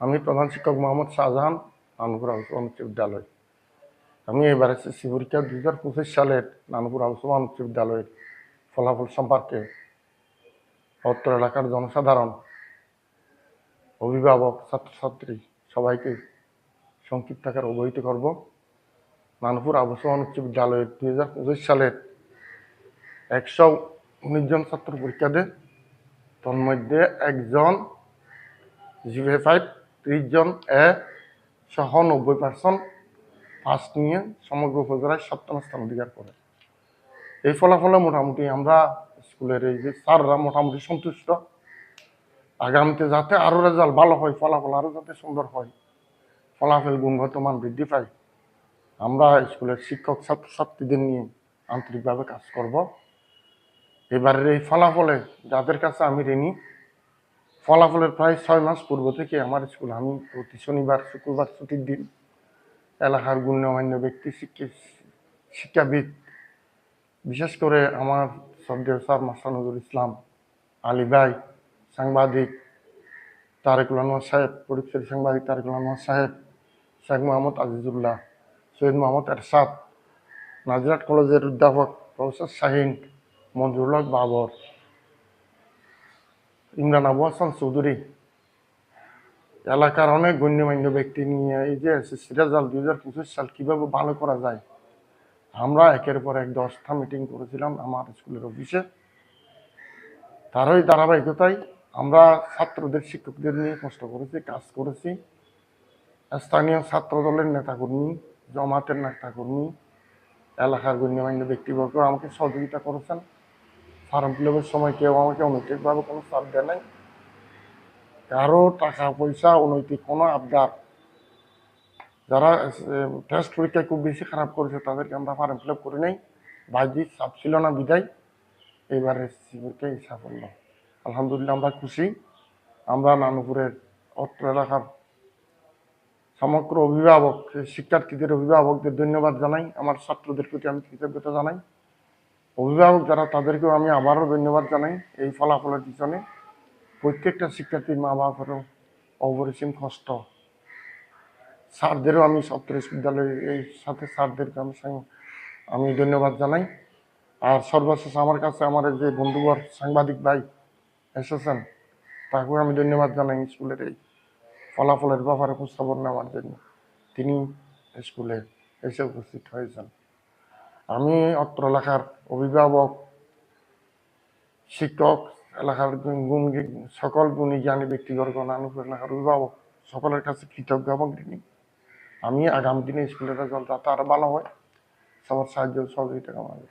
আমি প্রধান শিক্ষক মোহাম্মদ শাহজাহান, নানুপুর আবুসমান উচ্চ বিদ্যালয়। আমি এবার এসএসসি পরীক্ষা 2025 সালের নানুপুর আবুসমান উচ্চ বিদ্যালয়ের ফলাফল সম্পর্কে অত্র এলাকার জনসাধারণ, অভিভাবক, ছাত্রছাত্রী সবাইকে সংক্ষিপ্ত আকারে অবহিত করব। নানুপুর আবুসমান উচ্চ বিদ্যালয়ের 2025 সালের 119 জন ছাত্র পরীক্ষা দেয়। তন্মধ্যে একজন GPA 5, 30 জন এ সহ 90% পাস নিয়ে সমগ্র উপজেলায় 7ম স্থান অধিকার করে। এই ফলাফলে মোটামুটি আমরা স্কুলের এই যে স্যাররা মোটামুটি সন্তুষ্ট। আগামীতে যাতে আরও রেজাল্ট ভালো হয়, ফলাফল আরও যাতে সুন্দর হয়, ফলাফল গুণগত মান বৃদ্ধি পায়, আমরা স্কুলের শিক্ষক ছাত্রছাত্রীদের নিয়ে আন্তরিকভাবে কাজ করব। এবারের এই ফলাফলে যাদের কাছে আমি ঋণী, ফলাফলের প্রায় 6 মাস পূর্ব থেকে আমার স্কুল আমি প্রতি শনিবার শুক্রবার ছুটির দিন এলাকার গণ্যমান্য ব্যক্তি, শিক্ষাবিদ, বিশেষ করে আমার শ্রদ্ধেয় স্যার মাস্টার নজরুল ইসলাম, আলী ভাই, সাংবাদিক তারেকুল আনোয়ার সাহেব, পরিচয় সাংবাদিক তারেকুল আনোয়ার সাহেব, শেখ মোহাম্মদ আজিজুল্লাহ, সৈয়দ মোহাম্মদ এরশাদ, নাজিরাট কলেজের অধ্যাপক প্রফেসর শাহিন, মঞ্জুরুল হক বাবর, ইমরান আবু হাসান চৌধুরী, এলাকার অনেক গণ্যমান্য ব্যক্তি নিয়ে এই যে এসএসসি রেজাল্ট 2025 সাল কীভাবে ভালো করা যায়, আমরা একের পর এক 10টা মিটিং করেছিলাম আমার স্কুলের অফিসে। তারই ধারাবাহিকতায় আমরা ছাত্রদের, শিক্ষকদের নিয়ে কষ্ট করেছি, কাজ করেছি। স্থানীয় ছাত্র দলের নেতাকর্মী, জমাতের নেতাকর্মী, এলাকার গণ্যমান্য ব্যক্তিবর্গ আমাকে সহযোগিতা করেছেন। ফর্ম ফিল আপের সময় কেউ আমাকে অনৈতিকভাবে কোনো চাপ দেয় নাই। কারো টাকা পয়সা, অনৈতিক কোনো আবদার, যারা টেস্ট পরীক্ষায় খুব বেশি খারাপ করেছে তাদেরকে আমরা ফর্ম ফিল আপ করি নাই। বাহ্যিক চাপ ছিল না বিদায় এবারে এসএসসি পরীক্ষায় এই সাফল্য। আলহামদুলিল্লাহ আমরা খুশি। আমরা নানুপুরের অত্র এলাকার সমগ্র অভিভাবক, শিক্ষার্থীদের অভিভাবকদের ধন্যবাদ জানাই। আমার ছাত্রদের প্রতি আমি কৃতজ্ঞতা জানাই। অভিভাবক যারা তাদেরকেও আমি আবারও ধন্যবাদ জানাই। এই ফলাফলের পিছনে প্রত্যেকটা শিক্ষার্থীর মা বাবারও অপরিসীম কষ্ট। স্যারদেরও আমি সত্তর বিদ্যালয়ের এই সাথে স্যারদেরকে আমি ধন্যবাদ জানাই। আর সর্বশেষ আমার কাছে আমার যে বন্ধুবর সাংবাদিক ভাই এসেছেন, তাকেও আমি ধন্যবাদ জানাই স্কুলের এই ফলাফলের ব্যাপারে উপস্থাপন নেওয়ার জন্য। তিনি স্কুলে এসে উপস্থিত হয়েছেন। আমি অত্র এলাকার অভিভাবক, শিক্ষক, এলাকার সকল গুণী জ্ঞানী ব্যক্তিবর্গ, নানুপুর এলাকার অভিভাবক সকলের কাছে কৃতজ্ঞ এবং ঋণী। আমি আগামী দিনে স্কুলের রেজাল্ট যাতে আরও ভালো হয়, সবার সাহায্য সহযোগিতা কামনা করি।